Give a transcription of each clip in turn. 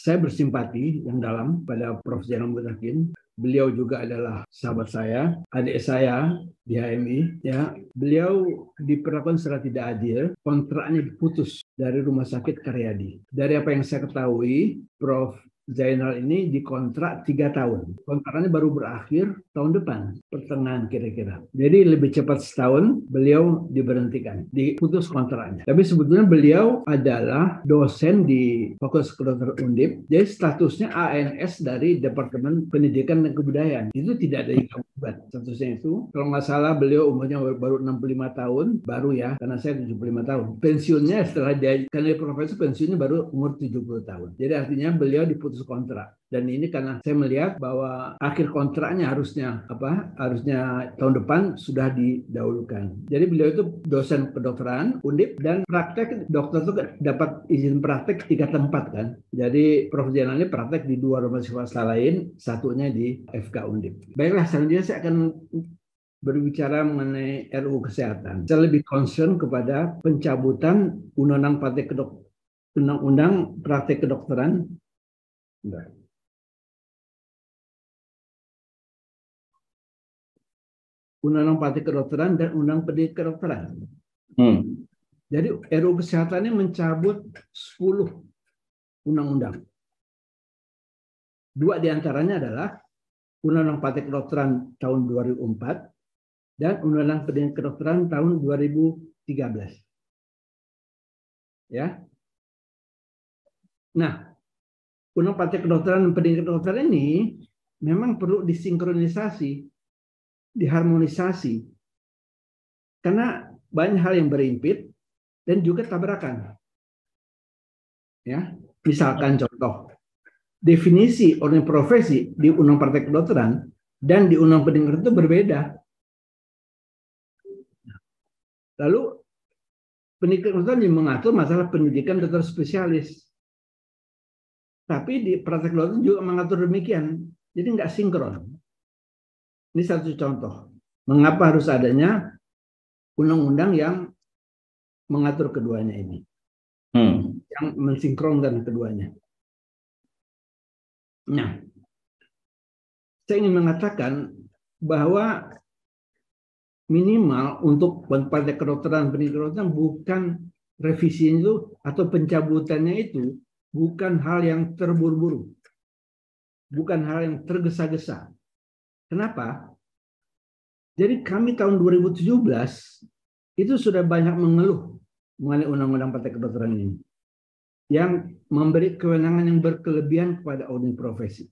saya bersimpati yang dalam pada Prof. Zainal Mutakin. Beliau juga adalah sahabat saya, adik saya di HMI. Ya, beliau diperlakukan secara tidak adil, kontraknya diputus dari Rumah Sakit Karyadi. Dari apa yang saya ketahui, Prof. Zainal ini dikontrak 3 tahun. Kontraknya baru berakhir tahun depan, pertengahan kira-kira. Jadi lebih cepat setahun beliau diberhentikan, diputus kontraknya. Tapi sebetulnya beliau adalah dosen di Fakultas Kedokteran Undip. Jadi statusnya ANS dari Departemen Pendidikan dan Kebudayaan. Itu tidak ada ikabat statusnya itu. Kalau nggak salah beliau umurnya baru 65 tahun, baru ya, karena saya 75 tahun. Pensiunnya setelah dia, karena profesor pensiunnya baru umur 70 tahun. Jadi artinya beliau diputus kontrak. Dan ini karena saya melihat bahwa akhir kontraknya harusnya tahun depan sudah didahulukan. Jadi beliau itu dosen kedokteran Undip dan praktek dokter itu dapat izin praktek 3 tempat kan. Jadi Prof. Zainal ini praktek di 2 rumah sakit swasta lain, satunya di FK Undip. Baiklah, selanjutnya saya akan berbicara mengenai RUU Kesehatan. Saya lebih concern kepada pencabutan Undang-Undang Praktek Kedokteran. Undang-Undang Praktek Kedokteran dan Undang Pendidikan Kedokteran. Jadi RUU Kesehatan ini mencabut 10 undang-undang. 2 diantaranya adalah Undang-Undang Praktek Kedokteran tahun 2004 dan Undang-Undang Pendidikan Kedokteran tahun 2013. Ya. Nah, Undang Praktek Kedokteran dan Pendidikan Kedokteran ini memang perlu disinkronisasi, diharmonisasi. Karena banyak hal yang berimpit dan juga tabrakan. Ya, misalkan contoh, definisi ordinasi profesi di Undang Praktek Kedokteran dan di Undang Pendidikan itu berbeda. Lalu pendidikan kedokteran yang mengatur masalah pendidikan dokter spesialis. Tapi di praktek kedokteran juga mengatur demikian. Jadi nggak sinkron. Ini satu contoh. Mengapa harus adanya undang-undang yang mengatur keduanya ini. Yang mensinkronkan keduanya. Nah, saya ingin mengatakan bahwa minimal untuk praktek kedokteran, pendidikan kedokteran bukan revisinya itu atau pencabutannya itu bukan hal yang terburu-buru. Bukan hal yang tergesa-gesa. Kenapa? Jadi kami tahun 2017 itu sudah banyak mengeluh mengenai undang-undang praktek kedokteran ini. Yang memberi kewenangan yang berkelebihan kepada ordinasi profesi.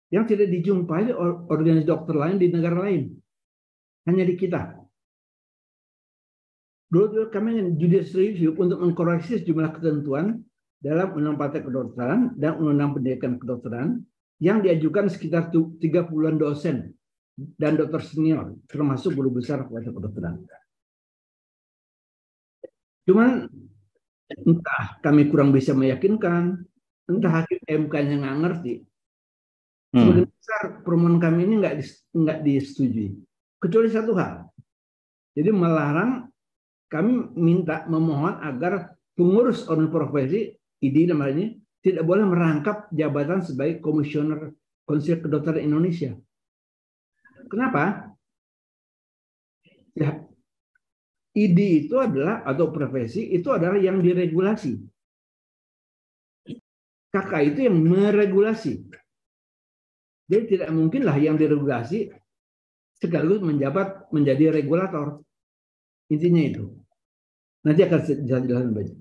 Yang tidak dijumpai organisasi dokter lain di negara lain. Hanya di kita. Dulu kami judicial review untuk mengkoreksi sejumlah ketentuan dalam Undang-Undang Praktek Kedokteran dan Undang-Undang Pendidikan Kedokteran yang diajukan sekitar 30-an dosen dan dokter senior, termasuk guru besar Fakultas Kedokteran. Cuman entah kami kurang bisa meyakinkan, entah hakim MK-nya nggak ngerti. Sebagian besar permohonan kami ini nggak disetujui. Kecuali satu hal. Jadi melarang, kami memohon agar pengurus organisasi profesi, ID namanya, tidak boleh merangkap jabatan sebagai komisioner Konsil Kedokteran Indonesia. Kenapa? Ya, ID itu adalah, atau profesi itu adalah yang diregulasi. KK itu yang meregulasi. Jadi tidak mungkinlah yang diregulasi sekaligus menjabat menjadi regulator. Intinya itu. Nanti akan saya jelaskan banyak.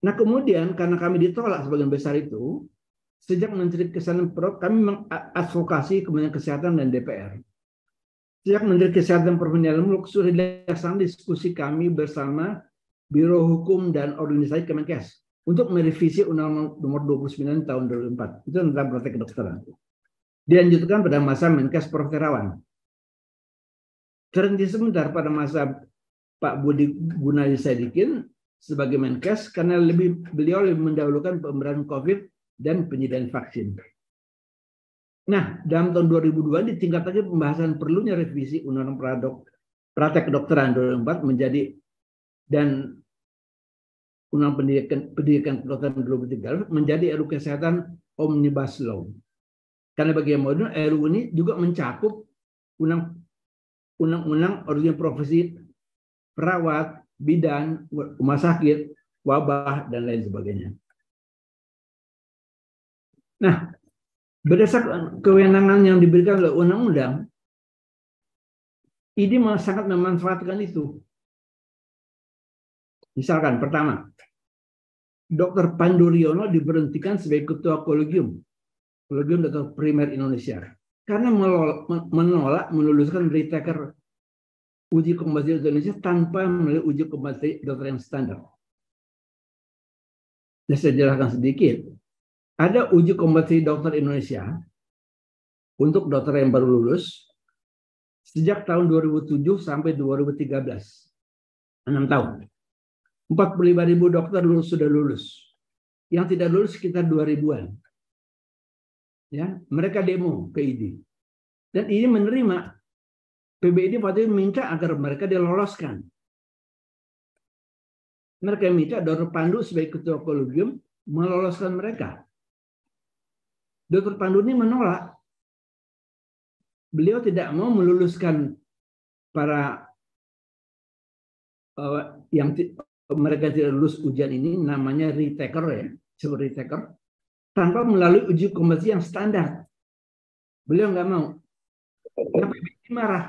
Nah kemudian karena kami ditolak sebagian besar itu, sejak Menteri Kesehatan Prof, kami mengadvokasi Kementerian Kesehatan dan DPR. Sejak Menteri Kesehatan Prof. Muluk sudah dilaksanakan diskusi kami bersama Biro Hukum dan Organisasi Kemenkes untuk merevisi Undang-Undang Nomor 29 Tahun 2004. Itu tentang praktek kedokteran. Dilanjutkan pada masa Menkes Prof. Terawan. Terhenti sebentar pada masa Pak Budi Gunadi Sadikin sebagai Menkes karena beliau lebih mendahulukan pemberantasan COVID dan penyediaan vaksin. Nah, dalam tahun 2002 ditingkatkan pembahasan perlunya revisi Undang-Undang Praktek Kedokteran 2004 menjadi, dan Undang Pendidikan Kedokteran 2003 menjadi RUU Kesehatan Omnibus Law. Karena bagaimanapun RUU ini juga mencakup undang-undang organ profesi perawat, bidan, rumah sakit, wabah, dan lain sebagainya. Nah, berdasarkan kewenangan yang diberikan oleh undang-undang, ini sangat memanfaatkan itu. Misalkan, pertama, Dr. Pandu Riono diberhentikan sebagai Ketua Kolegium Dokter Primer Indonesia karena menolak meluluskan retaker uji kompetensi Indonesia tanpa melalui uji kompetensi dokter yang standar. Saya jelaskan sedikit. Ada uji kompetensi dokter Indonesia untuk dokter yang baru lulus sejak tahun 2007 sampai 2013. 6 tahun. 45.000 dokter sudah lulus. Yang tidak lulus sekitar 2.000-an. Ya, mereka demo ke ID. Dan ini menerima. PBID waktu itu minta agar mereka diloloskan. Mereka minta Dr. Pandu sebagai Ketua Kolegium meloloskan mereka. Dr. Pandu ini menolak. Beliau tidak mau meluluskan para yang mereka tidak lulus ujian ini, namanya retaker ya, seperti retaker, tanpa melalui uji kompetensi yang standar. Beliau nggak mau. Kenapa PBID marah?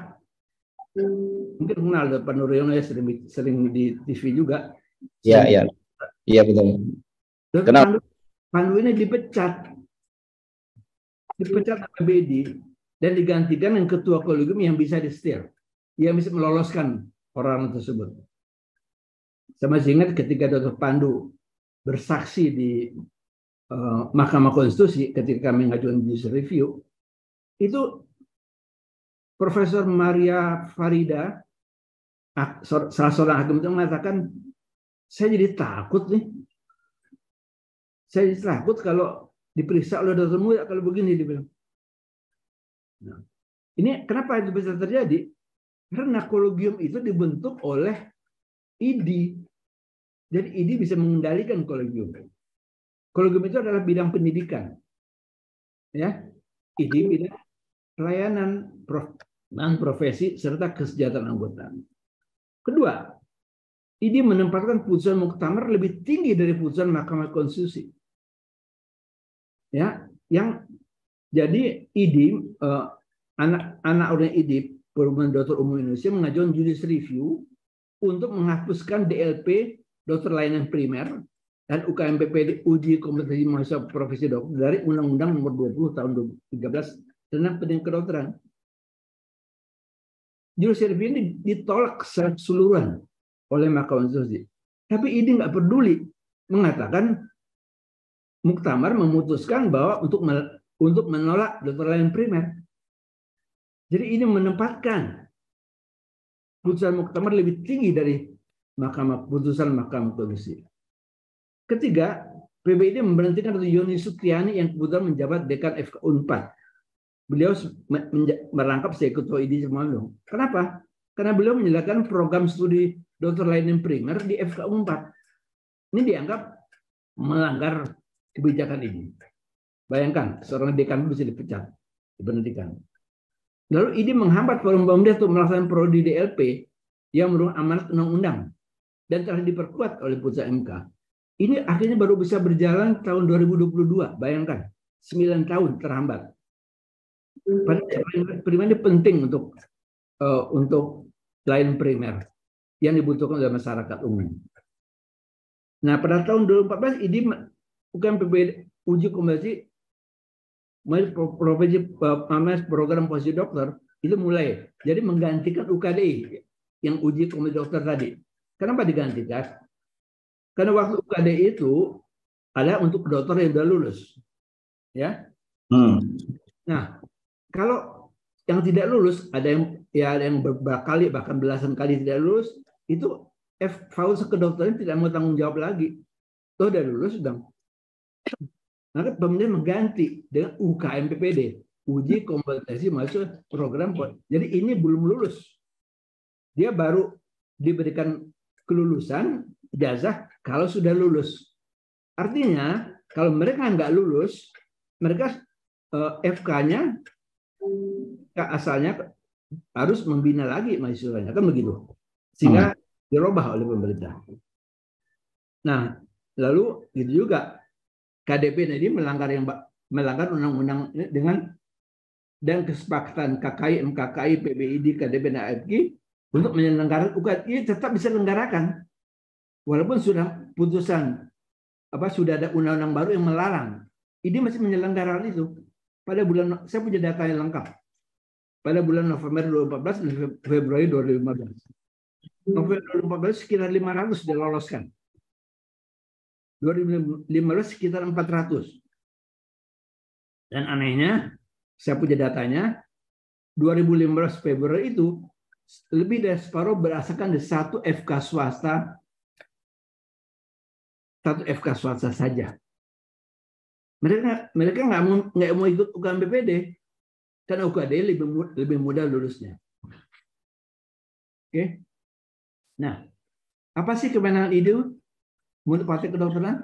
Mungkin kenal Pak Nuryono ya, sering di TV juga. Iya betul. Dr. Pandu ini dipecat PBID dan digantikan dengan Ketua Kolegium yang bisa disetir, yang bisa meloloskan orang tersebut. Saya masih ingat ketika Dr. Pandu bersaksi di Mahkamah Konstitusi ketika kami mengajukan judicial review, itu Profesor Maria Farida, salah seorang hakim itu mengatakan, saya jadi takut nih. Saya jadi takut kalau diperiksa oleh dokter muda kalau begini dibilang. Nah, ini kenapa itu bisa terjadi? Karena kolegium itu dibentuk oleh ID. Jadi ID bisa mengendalikan kolegium. Kolegium itu adalah bidang pendidikan. Ya. ID bidang pelayanan profesi serta kesejahteraan anggota. Kedua, ID menempatkan putusan muktamar lebih tinggi dari putusan Mahkamah Konstitusi. Ya, yang jadi ID anak orang ID Perhimpunan Dokter Umum Indonesia mengajukan judicial review untuk menghapuskan DLP dokter layanan primer dan UKMPP uji kompetensi mahasiswa profesi dokter dari Undang-Undang Nomor 20 Tahun 2013 tentang pendidikan kedokteran. Judicial review ini ditolak secara keseluruhan oleh Mahkamah Konstitusi. Tapi ID nggak peduli, mengatakan muktamar memutuskan bahwa untuk menolak dokter layanan primer. Jadi ini menempatkan putusan muktamar lebih tinggi dari putusan Mahkamah Konstitusi. Ketiga, PBID memberhentikan Dr. Yoni Sukriyani yang kebetulan menjabat Dekan FK Unpad. Beliau merangkap sebagai Ketua ID Semalung. Kenapa? Karena beliau menjalankan program studi dokter layanan primer di FK Unpad. Ini dianggap melanggar kebijakan ini. Bayangkan, seorang dekan bisa dipecat, diberhentikan. Lalu ID menghambat forum pemerintah untuk melaksanakan prodi DLP yang merupakan amanat undang-undang dan telah diperkuat oleh putusan MK. Ini akhirnya baru bisa berjalan tahun 2022. Bayangkan, 9 tahun terhambat. Primer ini penting untuk layanan primer yang dibutuhkan oleh masyarakat umum. Nah, pada tahun 2014 ID bukan PBID uji kompetensi profesi program posisi dokter itu mulai. Jadi menggantikan UKDI yang uji kompetensi dokter tadi. Kenapa digantikan? Karena waktu UKDI itu ada untuk dokter yang sudah lulus. Ya. Nah, kalau yang tidak lulus ada yang beberapa kali bahkan belasan kali tidak lulus, itu fakultas kedokteran tidak mau tanggung jawab lagi. Toh udah lulus sudah. Maka pemerintah mengganti dengan UKMPPD, uji kompetensi mahasiswa program. Jadi ini belum lulus. Dia baru diberikan kelulusan ijazah kalau sudah lulus. Artinya kalau mereka nggak lulus, mereka FK-nya asalnya harus membina lagi mahasiswanya, kan begitu. Sehingga dirubah oleh pemerintah. Nah, lalu itu juga KDP tadi melanggar undang-undang dengan dan kesepakatan KKI, MKKI, PBID, KDP dan AFG untuk menyelenggarakan UKT ini tetap bisa diselenggarakan walaupun sudah putusan sudah ada undang-undang baru yang melarang. Ini masih menyelenggarakan itu. Pada bulan, saya punya data yang lengkap. Pada bulan November 2014 dan Februari 2015. November 2014 sekitar 500 diloloskan. 2015 sekitar 400. Dan anehnya, saya punya datanya, 2015 Februari itu lebih dari separuh berdasarkan dari satu FK swasta saja. Mereka nggak mau ikut UKM BPD karena UKD lebih mudah lulusnya. Oke. Nah, apa sih kewenangan IDI menurut Praktek Kedokteran?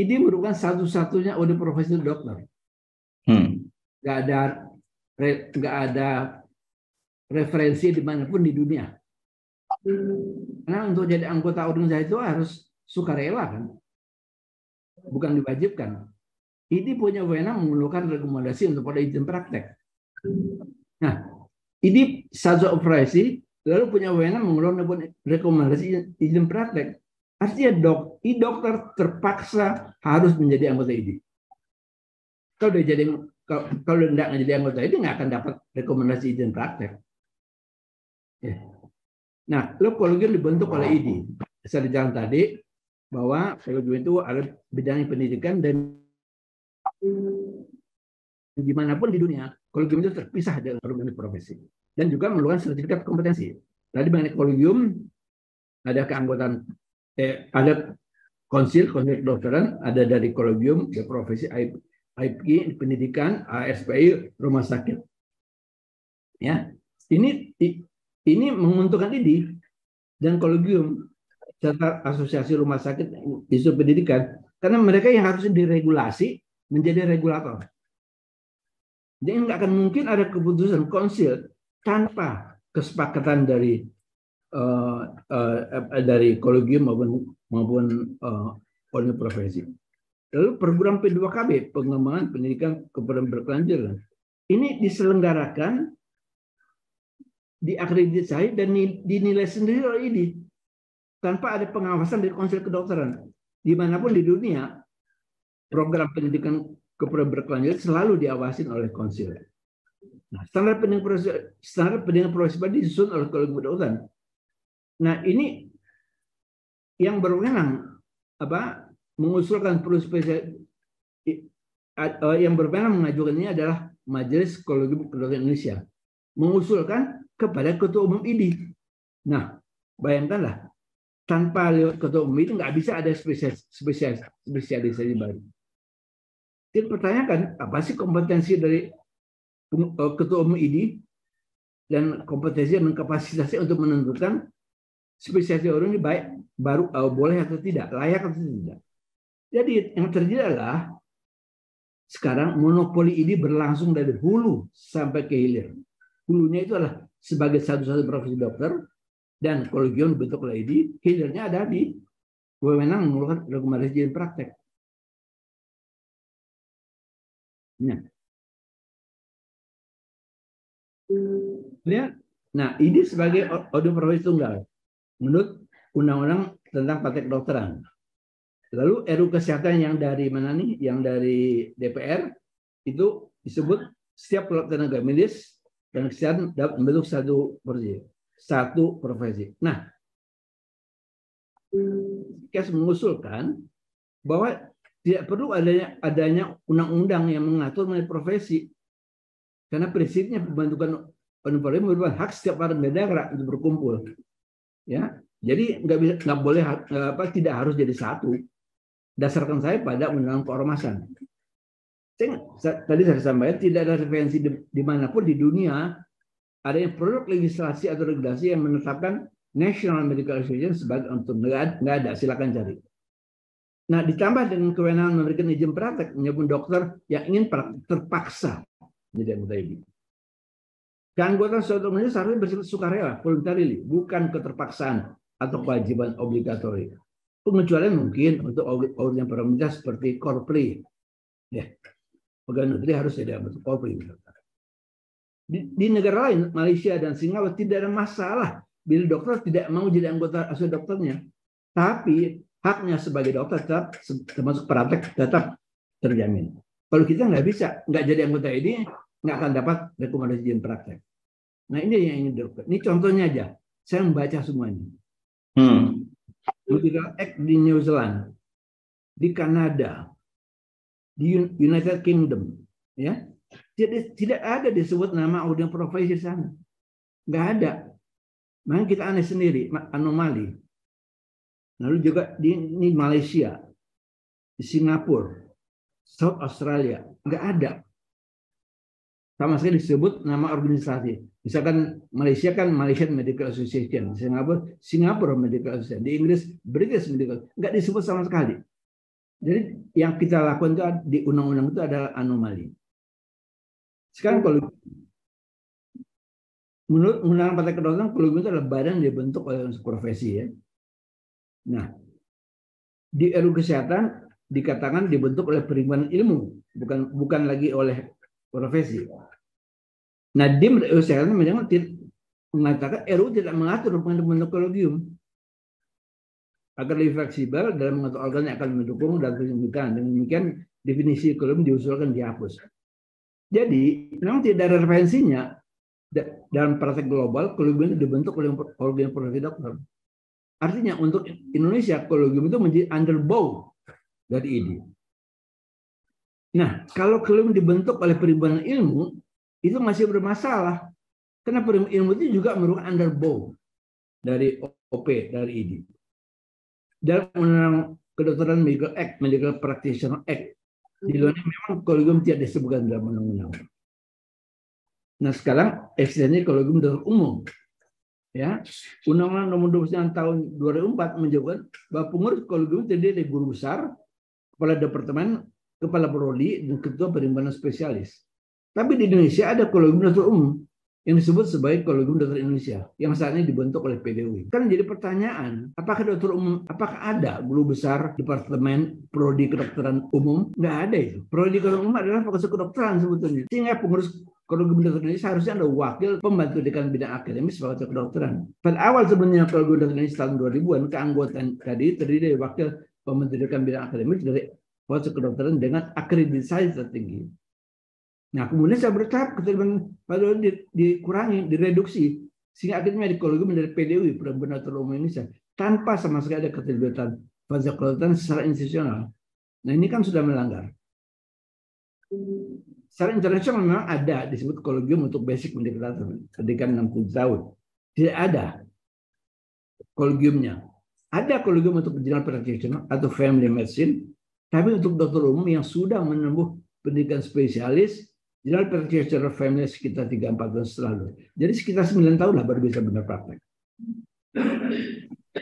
IDI merupakan satu-satunya audit profesi dokter. Nggak ada referensi dimanapun di dunia. Karena untuk jadi anggota organisasi itu harus sukarela kan, bukan diwajibkan. Ini punya wewenang mengeluarkan rekomendasi untuk pada izin praktek. Nah, ini satu operasi lalu punya wewenang mengeluarkan rekomendasi izin praktek. Artinya dokter terpaksa harus menjadi anggota IDI. Kalau tidak menjadi anggota IDI nggak akan dapat rekomendasi izin praktek. Ya. Nah, kolegium dibentuk oleh IDI. Saya bilang tadi bahwa kolegium itu ada bidang pendidikan dan dimanapun di dunia, kolegium itu terpisah dengan organisasi profesi dan juga mengeluarkan sertifikat kompetensi. Tadi mengenai kolegium ada keanggotaan, ada konsil kedokteran, ada dari kolegium, dari profesi IPG, pendidikan, ASPI, rumah sakit. Ya, ini menguntungkan IDI dan kolegium serta asosiasi rumah sakit isu pendidikan karena mereka yang harus diregulasi menjadi regulator. Jadi nggak akan mungkin ada keputusan konsil tanpa kesepakatan dari kolegium maupun organisasi profesi. Lalu program P2KB, pengembangan pendidikan keberkelanjutan, ini diselenggarakan, diakreditasi dan dinilai sendiri oleh IDI tanpa ada pengawasan dari konsil kedokteran. Dimanapun di dunia, program pendidikan keberkelanjutan selalu diawasi oleh konsil. Nah, standar pendidikan profesional disusun oleh kolegium kedokteran. Nah, ini yang berwenang mengusulkan yang berwenang mengajukan ini adalah Majelis Kolegium Kedokteran Indonesia, mengusulkan kepada Ketua Umum IDI. Nah, bayangkanlah tanpa Ketua Umum itu nggak bisa ada spesialisasi baru. Kita pertanyakan apa sih kompetensi dari Ketua Umum IDI dan kompetensi dan kapasitasnya untuk menentukan spesialisasi orang ini baru boleh atau tidak, layak atau tidak. Jadi yang terjadi adalah sekarang monopoli ini berlangsung dari hulu sampai ke hilir. Hulunya itu adalah sebagai satu-satu profesi dokter dan kolegium dibentuk oleh IDI, hilirnya ada di wewenang mengeluarkan rekomendasi izin praktek. Nah, ini sebagai audit profesi tunggal menurut Undang-Undang tentang Praktek Kedokteran. Lalu RUU Kesehatan yang dari mana nih? Yang dari DPR itu disebut setiap tenaga medis dan kesehatan dapat membentuk satu profesi. Nah, KES mengusulkan bahwa tidak perlu adanya undang-undang yang mengatur mengenai profesi, karena prinsipnya pembentukan profesi merupakan hak setiap warga negara untuk berkumpul. Ya, jadi nggak boleh tidak harus jadi satu. Dasarkan saya pada undang-undang keormasan. Tadi saya sampaikan tidak ada referensi dimanapun di dunia adanya produk legislasi atau regulasi yang menetapkan National Medical Association sebagai untuk nggak ada, silakan cari. Nah, ditambah dengan kewenangan memberikan izin praktek menyebut dokter yang ingin praktek terpaksa menjadi anggota IDI. Keanggotaan suatu organisasi seharusnya bersifat sukarela, voluntarily, bukan keterpaksaan atau kewajiban obligatori. Pengecualian mungkin untuk organ pemerintah seperti Korpri. Ya, pegawai negeri harus ada bentuk Korpri. Di negara lain, Malaysia dan Singapura tidak ada masalah bila dokter tidak mau jadi anggota asosiasi dokternya. Tapi haknya sebagai dokter tetap termasuk praktek tetap terjamin. Kalau kita nggak bisa, nggak jadi anggota ini, nggak akan dapat rekomendasi izin praktek. Nah ini yang ingin dokter. Ini contohnya aja. Saya membaca semuanya. Medical Act di New Zealand, di Kanada, di United Kingdom, ya tidak ada disebut nama audien profesi di sana, nggak ada. Makanya kita aneh sendiri, anomali. Lalu juga di Malaysia, di Singapura, South Australia, nggak ada sama sekali disebut nama organisasi. Misalkan Malaysia kan Malaysian Medical Association, Singapura Medical Association, di Inggris British Medical, nggak disebut sama sekali. Jadi yang kita lakukan itu di undang-undang itu adalah anomali. Sekarang kalau menurut Undang-Undang Partai Kedokteran, kolegium itu adalah badan yang dibentuk oleh profesi ya. Nah, di RUU Kesehatan dikatakan dibentuk oleh perhimpunan ilmu, bukan lagi oleh profesi. Nah, di RUU Kesehatan mengatakan RUU tidak mengatur bentuk kolegium agar lebih fleksibel dalam mengatur organ yang akan mendukung dan menunjukkan. Dengan demikian definisi kolegium diusulkan dihapus. Jadi memang tidak ada referensinya dalam praktek global kolegium itu dibentuk oleh organ profesi dokter. Artinya untuk Indonesia kolegium itu menjadi underbow dari IDI. Nah, kalau kolegium dibentuk oleh perhimpunan ilmu itu masih bermasalah karena perhimpunan ilmu itu juga merupakan underbow dari OP dari IDI. Dalam Undang-Undang Kedokteran Medical Act, Medical Practitioner Act, di luar memang kolegium tidak disebutkan dalam undang-undang. Nah sekarang ekstensi kolegium dokter umum, ya Undang-Undang Nomor 29 Tahun 2004 menyebutkan bahwa pengurus kolegium terdiri dari guru besar, kepala departemen, kepala prodi, dan ketua perhimpunan spesialis. Tapi di Indonesia ada kolegium dokter umum yang disebut sebagai Kolegium Dokter Indonesia yang saat ini dibentuk oleh PDUI. Kan jadi pertanyaan, apakah dokter umum, apakah ada guru besar departemen prodi kedokteran umum? Nggak ada itu. Prodi kedokteran umum adalah fakultas kedokteran sebetulnya. Sehingga pengurus Kolegium Dokter Indonesia harusnya ada wakil pembantu dekan bidang akademis fakultas kedokteran. Pada awal sebenarnya Kolegium Dokter Indonesia tahun 2000-an keanggotaan tadi terdiri dari wakil pembantu dekan bidang akademis dari fakultas kedokteran dengan akreditasi tertinggi. Nah, kemudian saya bertahap keterlibatan dikurangi, direduksi, sehingga akhirnya di kolegium dari PDUI, Perhimpunan Dokter Umum Indonesia, tanpa sama sekali ada keterlibatan fakultas kedokteran secara institusional. Nah, ini kan sudah melanggar. Secara internasional memang ada disebut kolegium untuk basic medical pendidikan 60 tahun. Tidak ada kolegiumnya. Ada kolegium untuk general practitioner atau family medicine, tapi untuk dokter umum yang sudah menempuh pendidikan spesialis, general practitioner family sekitar 3-4 tahun selalu. Jadi sekitar 9 tahun lah baru bisa benar praktek.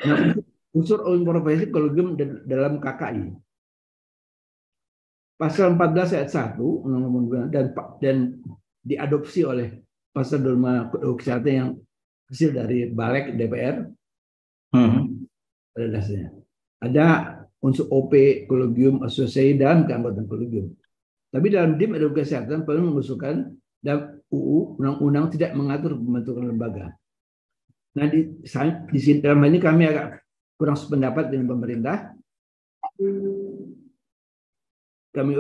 Nah, unsur profesi kolegium dalam KKI. Pasal 14 ayat 1 Undang-Undang dan diadopsi oleh pasal norma kesehatan yang hasil dari Balek DPR. Pada dasarnya ada unsur OP, kolegium, asosiasi dan keanggotaan kolegium. Tapi dalam DIM RUU Kesehatan perlu mengusulkan dan UU undang-undang tidak mengatur pembentukan lembaga. Nah di sini dalam ini kami agak kurang sependapat dengan pemerintah. Kami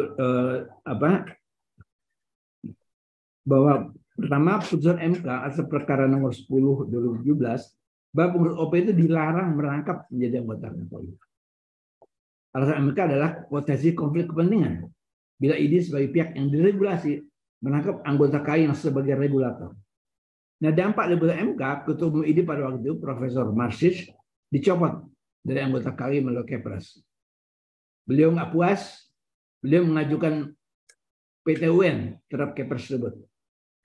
bahwa pertama putusan MK atas perkara nomor 10 2017 bahwa pengurus OP itu dilarang merangkap menjadi anggota polri. Alasan MK adalah potensi konflik kepentingan bila IDI sebagai pihak yang diregulasi menangkap anggota KAI yang sebagai regulator. Nah, dampak dari MK, Ketua Umum IDI pada waktu itu Profesor Marsis dicopot dari anggota KAI melalui Kepres. Beliau nggak puas, beliau mengajukan PT UN terhadap Kepres tersebut.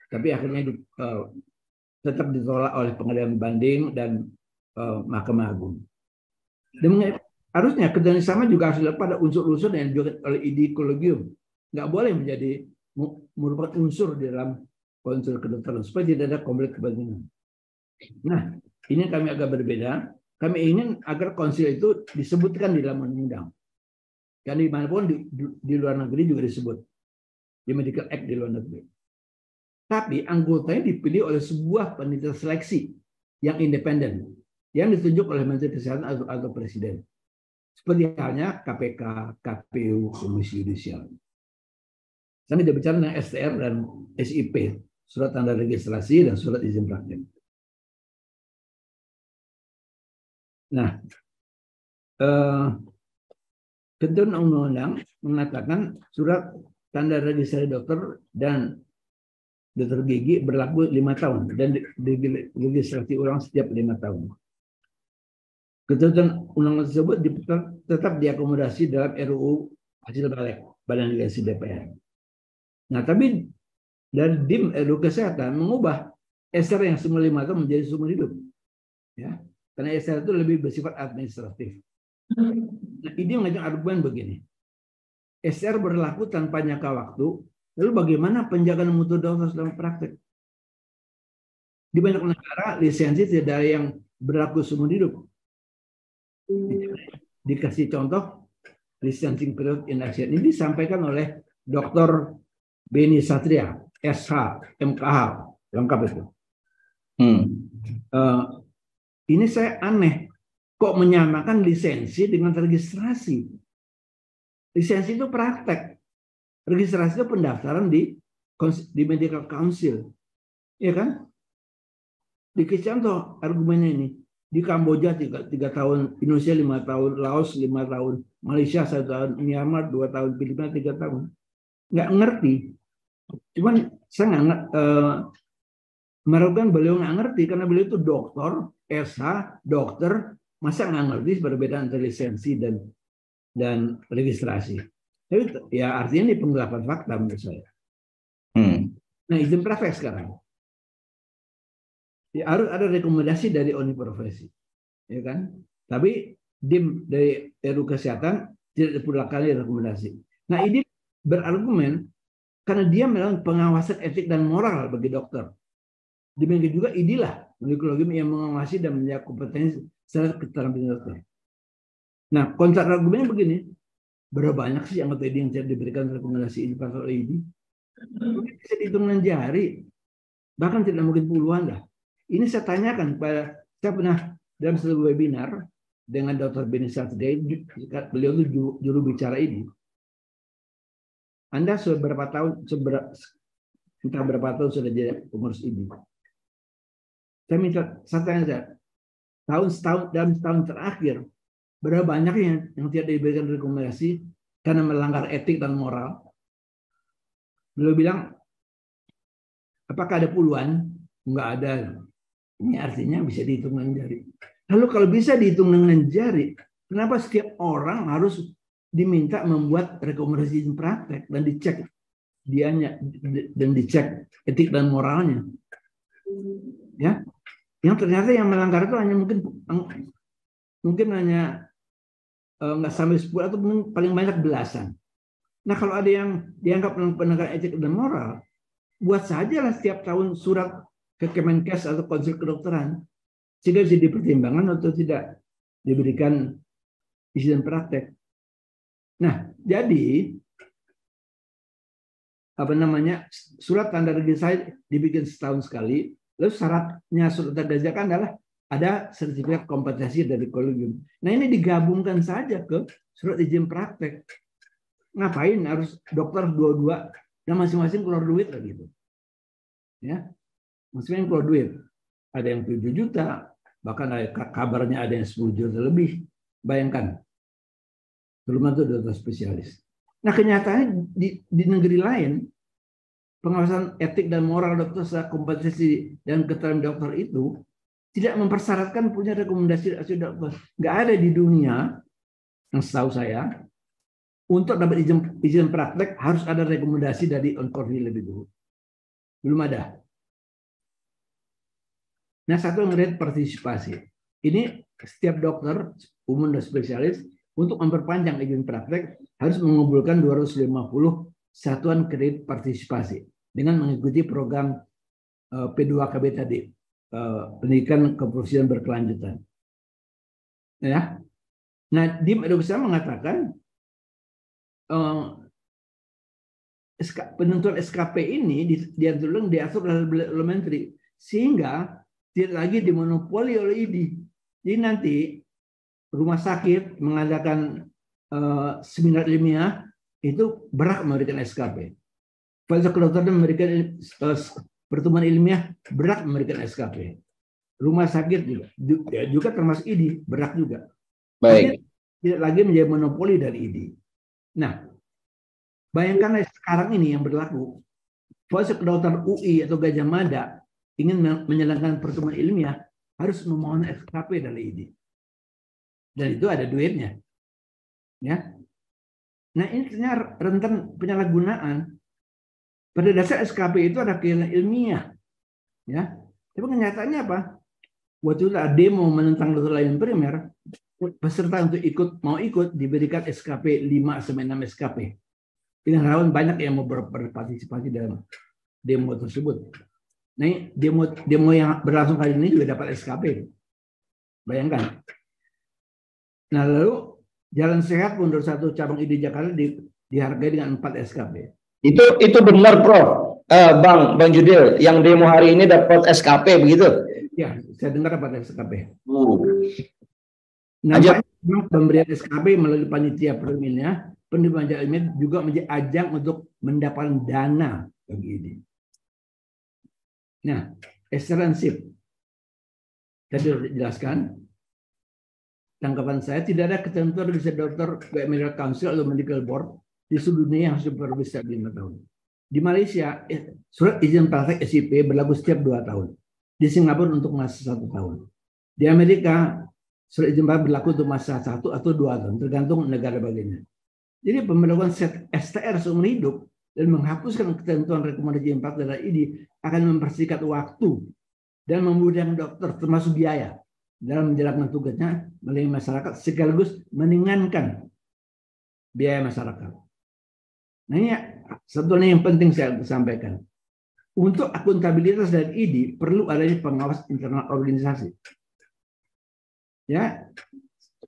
Tapi akhirnya tetap ditolak oleh pengadilan banding dan Mahkamah Agung. Dan harusnya kerjasama juga harus dilakukan pada unsur-unsur yang dilakukan oleh ID Kolegium. Nggak boleh menjadi merupakan unsur di dalam konsul kedokteran supaya tidak ada konflik kepentingan. Nah, ini kami agak berbeda. Kami ingin agar konsil itu disebutkan di dalam undang-undang. Karena dimanapun di luar negeri juga disebut. Di Medical Act di luar negeri. Tapi anggotanya dipilih oleh sebuah panitia seleksi yang independen, yang ditunjuk oleh Menteri Kesehatan atau Presiden. Seperti halnya KPK, KPU, Komisi Yudisial. Kami sudah bicara tentang STR dan SIP, surat tanda registrasi dan surat izin praktek. Nah, ketentuan undang-undang mengatakan surat tanda registrasi dokter dan dokter gigi berlaku 5 tahun dan diregistrasi ulang setiap 5 tahun. Ketentuan undang-undang tersebut tetap diakomodasi dalam RUU hasil balik Badan Legislasi DPR. Nah, tapi dari DIM RUU Kesehatan mengubah SR yang semula 5 tahun menjadi seumur hidup. Ya, karena SR itu lebih bersifat administratif. Nah, ini mengajukan argumen begini. SR berlaku tanpa jangka waktu. Lalu bagaimana penjagaan mutu dokter dalam praktek? Di banyak negara lisensi tidak ada yang berlaku seumur hidup. Dikasih contoh licensing period in action ini disampaikan oleh Dr. Beni Satria, SH, MKH, lengkap itu. Ini saya aneh, kok menyamakan lisensi dengan registrasi? Lisensi itu praktek. Registrasi itu pendaftaran di Medical Council, ya kan? Dikasih contoh argumennya ini. Di Kamboja 3 tahun, Indonesia 5 tahun, Laos 5 tahun, Malaysia 1 tahun, Myanmar 2 tahun, Filipina 3 tahun. Nggak ngerti. Cuman saya nggak meragukan beliau nggak ngerti karena beliau itu dokter, SH, dokter, masa nggak ngerti perbedaan antara lisensi dan registrasi. Tapi ya artinya ini penggelapan fakta menurut saya. Nah, izin praktek sekarang. Ya, harus ada rekomendasi dari ONI profesi, ya kan? Tapi DIM dari RUU Kesehatan tidak diperlukan rekomendasi. Nah, ini berargumen karena dia melakukan pengawasan etik dan moral bagi dokter. Demikian juga IDIlah, Kolegium yang mengawasi dan menjaga kompetensi serta keterampilan dokter. Nah, kontrak argumennya begini. Berapa banyak sih anggota ID yang tidak diberikan rekomendasi ini pasal ID? Bisa dihitung dengan jari. Bahkan tidak mungkin puluhan dah. Ini saya tanyakan pada, saya pernah dalam satu webinar dengan Dr. Beni Satria, beliau itu juru bicara ini. Anda berapa tahun sudah jadi pengurus ID? Saya tanya, dalam setahun terakhir, berapa banyak yang tidak diberikan rekomendasi karena melanggar etik dan moral? Beliau bilang, apakah ada puluhan? Enggak ada. Ini artinya bisa dihitung dengan jari. Lalu kalau bisa dihitung dengan jari, kenapa setiap orang harus diminta membuat rekomendasi praktek dan dicek dianya dan dicek etik dan moralnya? Ya, yang ternyata yang melanggar itu hanya mungkin hanya nggak sampai 10 atau paling banyak belasan. Nah, kalau ada yang dianggap pelanggaran etik dan moral, buat sajalah setiap tahun surat ke Kemenkes atau Konsil Kedokteran sehingga bisa dipertimbangkan atau tidak diberikan izin praktek. Nah, jadi surat tanda registrasi dibikin setahun sekali, lalu syaratnya surat tanda registrasi adalah ada sertifikat kompetensi dari kolegium. Nah, ini digabungkan saja ke surat izin praktek. Ngapain harus dokter dua-dua dan masing-masing keluar duit lah gitu. Ya. Masing-masing keluar duit. Ada yang 7 juta, bahkan kabarnya ada yang 10 juta lebih. Bayangkan. Belum itu dokter spesialis. Nah, kenyataannya di negeri lain pengawasan etik dan moral dokter secara kompetensi dan keterampilan dokter itu tidak mempersyaratkan punya rekomendasi dari dokter. Nggak ada di dunia yang setahu saya untuk dapat izin praktek harus ada rekomendasi dari ONCORVI lebih dulu. Belum ada. Nah, satu ngelihat partisipasi. Ini setiap dokter umum dan spesialis untuk memperpanjang izin praktek harus mengumpulkan 250 satuan kredit partisipasi dengan mengikuti program P2KB tadi, pendidikan keprofesian berkelanjutan. Ya. Nah, DIM Edukasi mengatakan penentuan SKP ini diatur oleh Menteri sehingga tidak lagi dimonopoli oleh ID. Jadi nanti rumah sakit mengadakan seminar ilmiah itu berhak memberikan SKP. Fakultas kedokteran memberikan pertemuan ilmiah berhak memberikan SKP. Rumah sakit juga termasuk ID berhak juga. Baik. Tidak lagi menjadi monopoli dari ID. Nah, bayangkan sekarang ini yang berlaku, Fakultas Kedokteran UI atau Gajah Mada ingin menjalankan pertemuan ilmiah harus memohon SKP dari ID. Dan itu ada duitnya. Ya. Nah, ini ternyata rentan penyalahgunaan. Pada dasar SKP itu ada keilmuan ilmiah. Ya. Tapi kenyataannya apa? Waktu itu ada demo menentang dokter layanan primer, peserta untuk mau ikut diberikan SKP 5-6 SKP. Dengan harapan banyak yang mau berpartisipasi dalam demo tersebut. Nah, demo yang berlangsung kali ini juga dapat SKP. Bayangkan. Nah, lalu Jalan Sehat Mundur 1 cabang ID Jakarta dihargai dengan 4 SKP. Itu benar, Prof. Bang Judil, yang demo hari ini dapat SKP begitu? Ya, saya dengar dapat SKP. Nampaknya pemberian SKP melalui panitia ilmiah, penerimaan ilmiah juga menjadi ajang untuk mendapatkan dana bagi ini. Nah, externship. Tadi sudah dijelaskan. Tanggapan saya tidak ada ketentuan bisa dokter medical council atau medical board di seluruh dunia yang harus berpervisi 5 tahun. Di Malaysia, surat izin praktek SIP berlaku setiap 2 tahun. Di Singapura untuk masa 1 tahun. Di Amerika, surat izin praktek berlaku untuk masa 1 atau 2 tahun, tergantung negara bagiannya. Jadi pemberlakuan STR seumur hidup dan menghapuskan ketentuan rekomendasi izin praktek dari ID akan mempersingkat waktu dan memudahkan dokter termasuk biaya dalam menjalankan tugasnya melayani masyarakat sekaligus meringankan biaya masyarakat. Nah, ini sebetulnya yang penting saya sampaikan. Untuk akuntabilitas dari ID perlu adanya pengawas internal organisasi. Ya,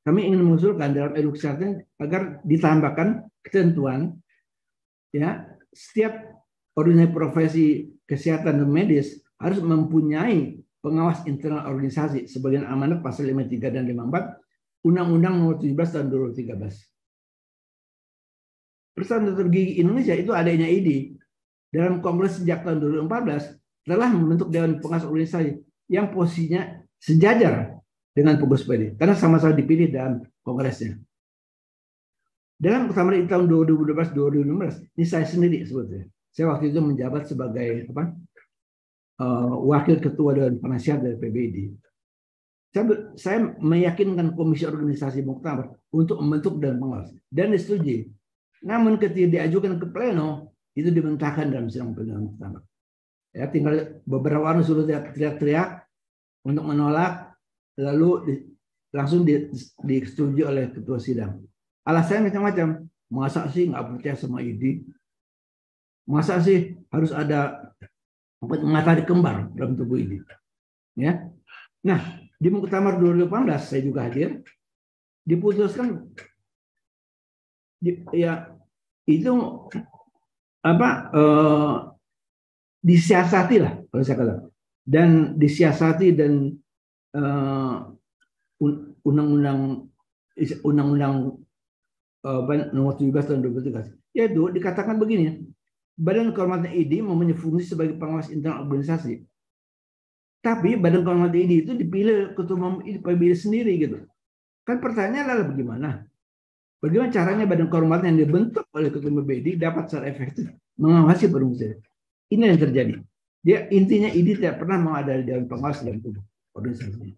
kami ingin mengusulkan dalam edukasi agar ditambahkan ketentuan ya setiap organisasi profesi kesehatan dan medis harus mempunyai pengawas internal organisasi sebagian amanat pasal 53 dan 54 Undang-Undang Nomor 17 tahun 2013. Persatuan Dokter Gigi Indonesia itu adanya ID dalam kongres sejak tahun 2014 telah membentuk Dewan Pengawas Organisasi yang posisinya sejajar dengan pengurus PD karena sama-sama dipilih dalam kongresnya. Dalam pertemuan di tahun 2012-2016 ini saya sendiri sebetulnya. Saya waktu itu menjabat sebagai wakil ketua Dewan Penasihat dari PBID. Saya meyakinkan Komisi Organisasi Muktamar untuk membentuk Dewan Pengawas dan disetujui. Namun ketika diajukan ke pleno itu dibentahkan dalam sidang pleno Muktamar. Ya, tinggal beberapa orang sudah teriak-teriak untuk menolak, lalu langsung disetujui oleh ketua sidang. Alasannya macam-macam. Masa sih nggak percaya sama ID? Masa sih harus ada matahari kembar dalam tubuh ini? Ya. Nah, di Muktamar 2018 saya juga hadir. Diputuskan ya itu disiasati lah kalau saya katakan, dan disiasati dan undang-undang nomor 17 tahun 2013 yaitu dikatakan begini, Badan Kehormatan ID mempunyai fungsi sebagai pengawas internal organisasi, tapi Badan Kehormatan ID itu dipilih ketua umum PBID sendiri gitu. Kan pertanyaannya adalah bagaimana caranya Badan Kehormatan yang dibentuk oleh ketua umum PBID dapat secara efektif mengawasi organisasi. Ini yang terjadi. Dia intinya ID tidak pernah mau ada dalam pengawas dalam tubuh organisasi.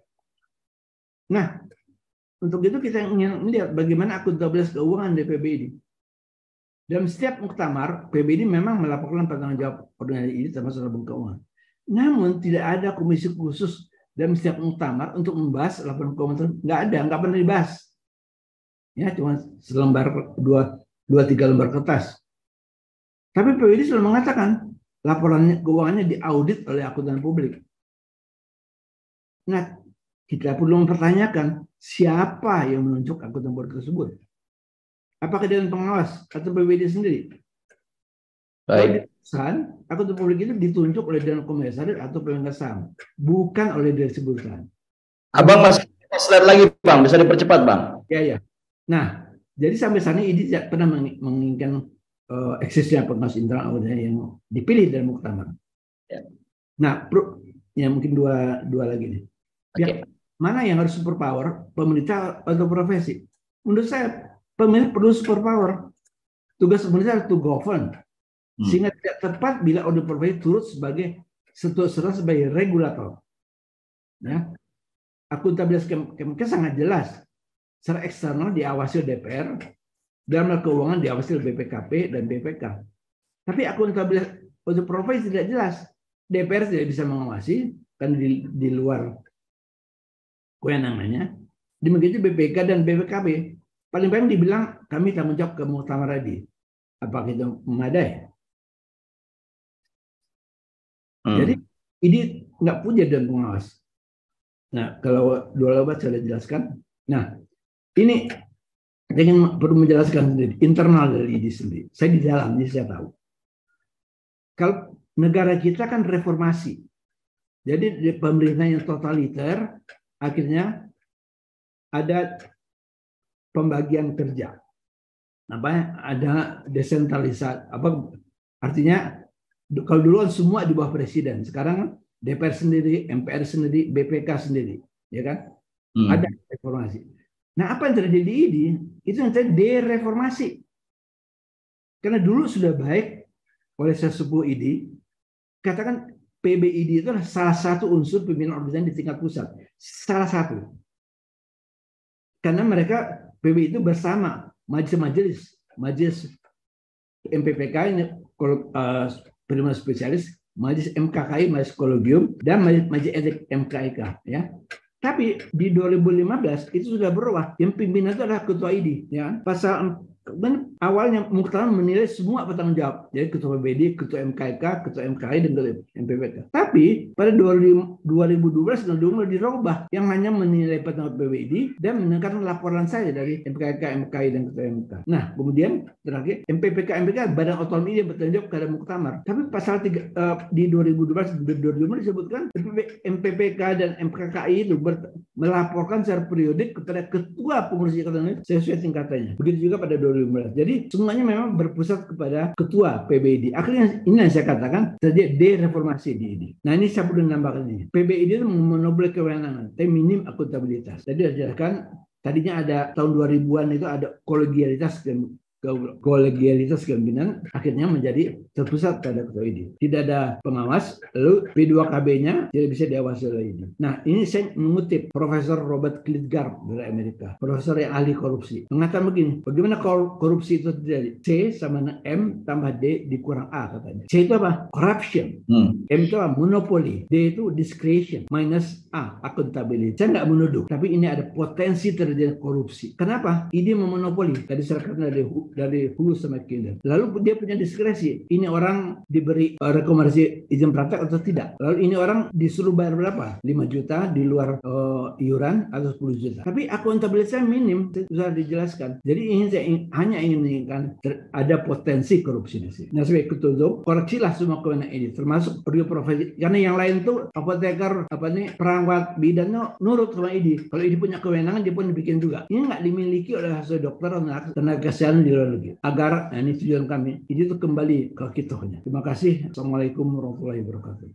Nah, untuk itu kita ingin melihat bagaimana akuntabilitas keuangan dari PBID. Dalam setiap muktamar, PBID memang melaporkan pertanggung jawab organisasi ini termasuk dalam keuangan. Namun tidak ada komisi khusus dan setiap muktamar untuk membahas laporan keuangan nggak ada, nggak pernah dibahas. Ya, cuma selembar, dua tiga lembar kertas. Tapi PWD selalu mengatakan laporannya keuangannya diaudit oleh akuntan publik. Nah, kita perlu mempertanyakan siapa yang menunjuk akuntan publik tersebut. Apakah Dewan Pengawas atau PWD sendiri? Kalau di perusahaan, akuntan publik itu ditunjuk oleh Dewan Komisaris atau pemegang saham, bukan oleh direksi perusahaan. Abang masih slide lagi, Bang. Bisa dipercepat, Bang? Ya. Nah, jadi sampai sana ID tidak pernah menginginkan eksisnya pengawas internal yang dipilih dari muktamar. Ya. Nah, ya mungkin dua lagi nih. Ya, mana yang harus superpower, pemerintah atau profesi? Menurut saya, pemerintah perlu superpower. Tugas pemerintah to govern. Sehingga tidak tepat bila audit profesi turut sebagai sebagai regulator. Ya. Akuntabilitas Kemenkes sangat jelas. Secara eksternal diawasi oleh DPR, dalam keuangan diawasi oleh BPKP dan BPK. Tapi akuntabilitas untuk profesi tidak jelas. DPR tidak bisa mengawasi karena di luar kewenangannya. Demikian BPK dan BPKP. Paling dibilang kami tanggung jawab ke muktamar tadi. Apakah itu memadai? Jadi ini nggak punya dewan pengawas. Nah, kalau dua lebat saya jelaskan. Nah, ini saya perlu menjelaskan sendiri, internal dari ID sendiri. Saya di dalam, jadi saya tahu. Kalau negara kita kan reformasi. Jadi di pemerintah yang totaliter, akhirnya ada pembagian kerja. Ada desentralisasi. Artinya, kalau dulu kan semua di bawah presiden. Sekarang DPR sendiri, MPR sendiri, BPK sendiri. Ya kan? Ada reformasi. Nah, apa yang terjadi di ID? Itu yang terjadi dereformasi. Karena dulu sudah baik oleh sesepuh ID, katakan PBID itu adalah salah satu unsur pimpinan organisasi di tingkat pusat. Salah satu. Karena mereka PBID itu bersama majelis MPPK ini, perhimpunan spesialis, majelis MKKI, majelis kolegium, dan majelis etik MKIK. Ya. Tapi di 2015 itu sudah berubah. Yang pimpinan itu adalah ketua ID. Ya. Pasal awalnya muktamar menilai semua bertanggung jawab. Jadi ketua PBD, ketua MKIK, ketua MKI, dan ketua MPPK. Tapi pada 2012 mulai dirubah. Yang hanya menilai bertanggung jawab PBD dan mendengarkan laporan saya dari MKIK, MKI, dan ketua MK. Nah, kemudian terakhir MPPK, MPK badan otonomi dia bertanggung jawab kepada muktamar. Tapi pasal 3 di 2012 disebutkan MPPK dan MKKI itu melaporkan secara periodik kepada ketua pengurus ikatan sesuai tingkatannya. Begitu juga pada 2015. Jadi semuanya memang berpusat kepada ketua PBID. Akhirnya ini yang saya katakan terjadi dereformasi di ID. Nah, ini saya perlu menambahkan ini. PBID itu memonopoli kewenangan, tapi minim akuntabilitas. Jadi dijelaskan tadinya ada tahun 2000-an itu ada kolegialitas kepemimpinan, akhirnya menjadi terpusat pada ketua ID. Tidak ada pengawas, lalu P2KB-nya tidak bisa diawasi oleh ID. Nah, ini saya mengutip Profesor Robert Klitgard dari Amerika, profesor yang ahli korupsi, mengatakan begini, bagaimana korupsi itu terjadi? C sama M tambah D dikurang A katanya. C itu apa? Corruption. M itu apa? Monopoli. D itu discretion. Minus A, accountability. Saya nggak menuduh, tapi ini ada potensi terjadi korupsi. Kenapa? ID memonopoli. Tadi saya katakan dari hulu sama hilir. Lalu dia punya diskresi. Ini orang diberi rekomendasi izin praktek atau tidak. Lalu ini orang disuruh bayar berapa? 5 juta di luar iuran atau 10 juta. Tapi akuntabilitasnya minim, sudah dijelaskan. Jadi ini saya hanya ingin menginginkan ada potensi korupsi di sini. Nah, sebagai ketutup, koreksilah semua kewenangan ini, termasuk pergi profesi. Karena yang lain tuh apoteker, perawat bidan nurut sama ID. Kalau ID punya kewenangan, dia pun dibikin juga. Ini nggak dimiliki oleh hasil dokter atau tenaga kesehatan di luar negeri. Agar ini tujuan kami, ini tuh kembali ke kitohnya. Terima kasih. Assalamualaikum warahmatullahi wabarakatuh.